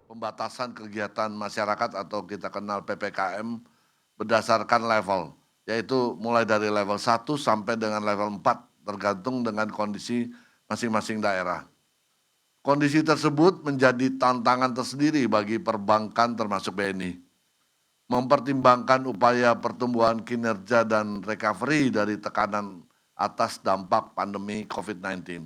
pembatasan kegiatan masyarakat atau kita kenal PPKM berdasarkan level, yaitu mulai dari level 1 sampai dengan level 4 tergantung dengan kondisi masing-masing daerah. Kondisi tersebut menjadi tantangan tersendiri bagi perbankan termasuk BNI. Mempertimbangkan upaya pertumbuhan kinerja dan recovery dari tekanan atas dampak pandemi COVID-19.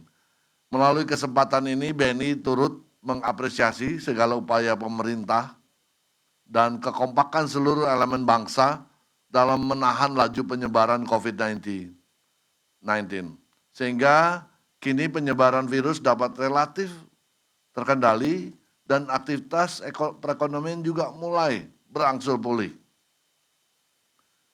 Melalui kesempatan ini BNI turut mengapresiasi segala upaya pemerintah dan kekompakan seluruh elemen bangsa dalam menahan laju penyebaran COVID-19. Sehingga kini penyebaran virus dapat relatif terkendali dan aktivitas perekonomian juga mulai berangsur pulih.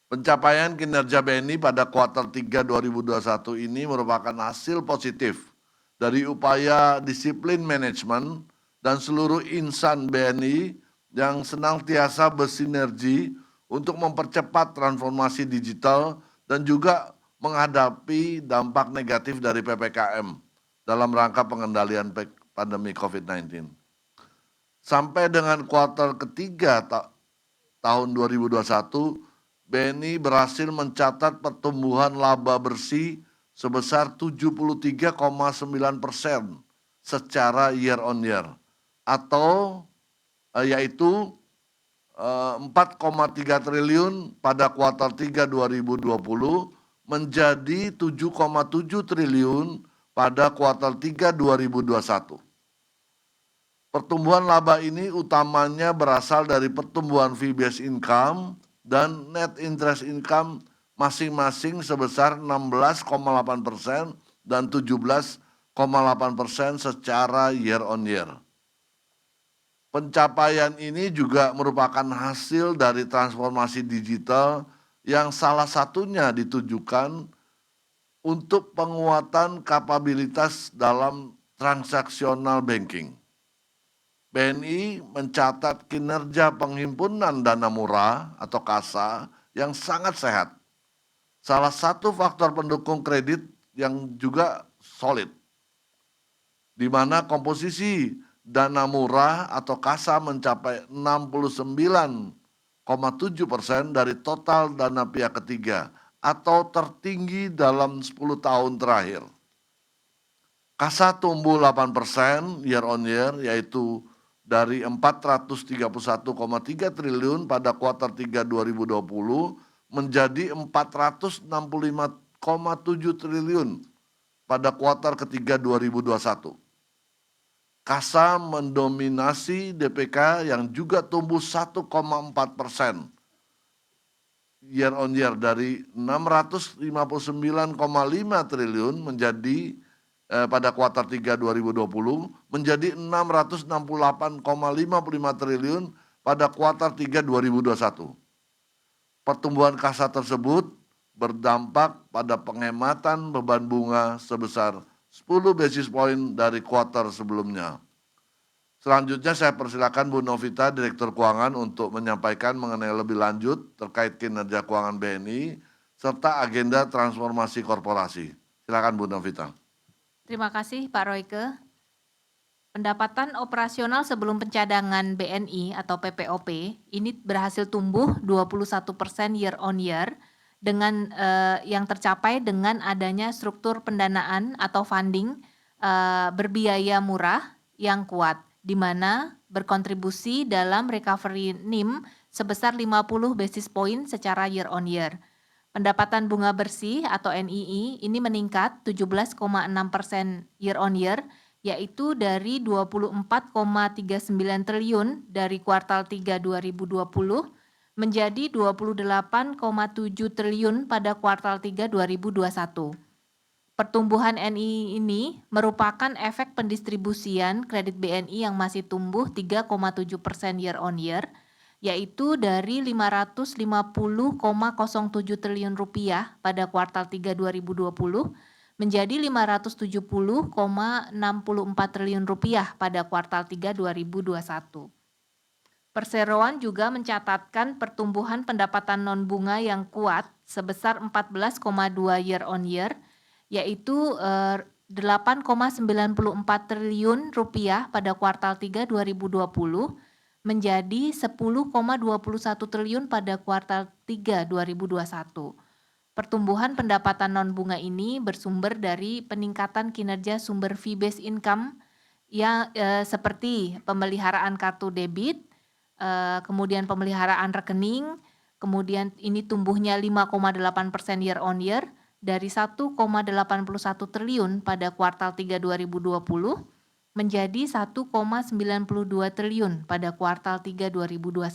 Pencapaian kinerja BNI pada kuartal 3 2021 ini merupakan hasil positif dari upaya disiplin manajemen dan seluruh insan BNI yang senantiasa bersinergi untuk mempercepat transformasi digital dan juga menghadapi dampak negatif dari PPKM dalam rangka pengendalian pandemi COVID-19. Sampai dengan kuartal ketiga tahun 2021, BNI berhasil mencatat pertumbuhan laba bersih sebesar 73,9% secara year on year atau yaitu 4,3 triliun pada kuartal 3 2020 menjadi 7,7 triliun pada kuartal 3 2021. Pertumbuhan laba ini utamanya berasal dari pertumbuhan fee-based income dan net interest income masing-masing sebesar 16,8% dan 17,8% secara year on year. Pencapaian ini juga merupakan hasil dari transformasi digital yang salah satunya ditujukan untuk penguatan kapabilitas dalam transaksional banking. BNI mencatat kinerja penghimpunan dana murah atau KASA yang sangat sehat. Salah satu faktor pendukung kredit yang juga solid, di mana komposisi dana murah atau KASA mencapai 69,7% dari total dana pihak ketiga atau tertinggi dalam 10 tahun terakhir. KASA tumbuh 8% year on year, yaitu dari 431,3 triliun pada kuartal 3 2020 menjadi 465,7 triliun pada kuartal ketiga 2021. KASA mendominasi DPK yang juga tumbuh 1,4% year on year dari 659,5 triliun menjadi pada kuartal 3 2020 menjadi 668,55 triliun pada kuartal 3 2021. Pertumbuhan KASA tersebut berdampak pada penghematan beban bunga sebesar 10 basis point dari kuartal sebelumnya. Selanjutnya saya persilakan Bu Novita, Direktur Keuangan, untuk menyampaikan mengenai lebih lanjut terkait kinerja keuangan BNI serta agenda transformasi korporasi. Silakan Bu Novita. Terima kasih Pak Royke. Pendapatan operasional sebelum pencadangan BNI atau PPOP ini berhasil tumbuh 21% year on year dengan yang tercapai dengan adanya struktur pendanaan atau funding berbiaya murah yang kuat, di mana berkontribusi dalam recovery NIM sebesar 50 basis point secara year on year. Pendapatan bunga bersih atau NII ini meningkat 17,6% year on year, yaitu dari 24,39 triliun dari kuartal 3 2020 menjadi 28,7 triliun pada kuartal 3 2021. Pertumbuhan NII ini merupakan efek pendistribusian kredit BNI yang masih tumbuh 3,7% year on year, yaitu dari 550,07 triliun rupiah pada kuartal 3 2020 menjadi 570,64 triliun rupiah pada kuartal 3 2021. Perseroan juga mencatatkan pertumbuhan pendapatan non-bunga yang kuat sebesar 14,2 year on year, yaitu 8,94 triliun rupiah pada kuartal 3 2020 menjadi 10,21 triliun pada kuartal 3 2021. Pertumbuhan pendapatan non-bunga ini bersumber dari peningkatan kinerja sumber fee-based income yang seperti pemeliharaan kartu debit, kemudian pemeliharaan rekening, kemudian ini tumbuhnya 5,8% year on year dari 1,81 triliun pada kuartal 3 2020 menjadi 1,92 triliun pada kuartal 3 2021.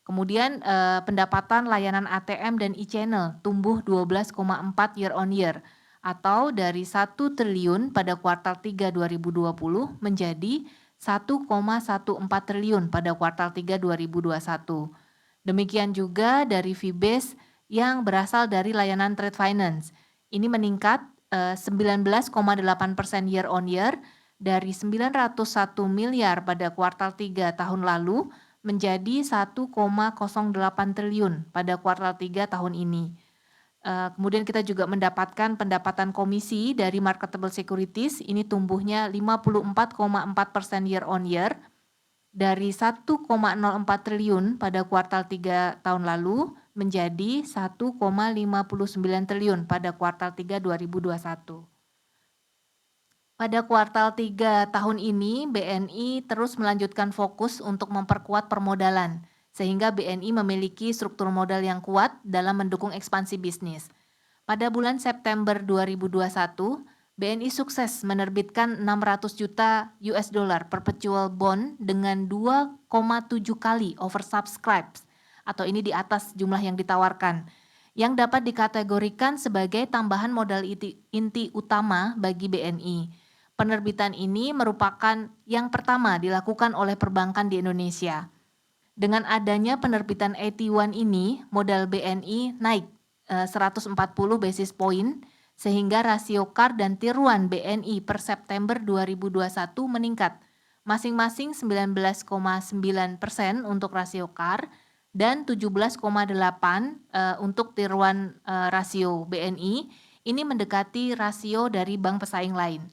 Kemudian pendapatan layanan ATM dan e-channel tumbuh 12,4 year on year atau dari 1 triliun pada kuartal 3 2020 menjadi 1,14 triliun pada kuartal 3 2021. Demikian juga dari fee base yang berasal dari layanan trade finance. Ini meningkat 19,8% year on year dari 901 miliar pada kuartal 3 tahun lalu menjadi 1,08 triliun pada kuartal 3 tahun ini. Kemudian kita juga mendapatkan pendapatan komisi dari marketable securities, ini tumbuhnya 54,4% year on year dari 1,04 triliun pada kuartal 3 tahun lalu menjadi 1,59 triliun pada kuartal 3 2021. Pada kuartal 3 tahun ini, BNI terus melanjutkan fokus untuk memperkuat permodalan, sehingga BNI memiliki struktur modal yang kuat dalam mendukung ekspansi bisnis. Pada bulan September 2021, BNI sukses menerbitkan 600 juta US dollar perpetual bond dengan 2,7 kali oversubscribed, atau ini di atas jumlah yang ditawarkan, yang dapat dikategorikan sebagai tambahan modal inti utama bagi BNI. Penerbitan ini merupakan yang pertama dilakukan oleh perbankan di Indonesia. Dengan adanya penerbitan AT1 ini, modal BNI naik 140 basis point, sehingga rasio KAR dan Tier 1 BNI per September 2021 meningkat, masing-masing 19,9% untuk rasio KAR dan 17,8 untuk Tier 1 rasio BNI, ini mendekati rasio dari bank pesaing lain.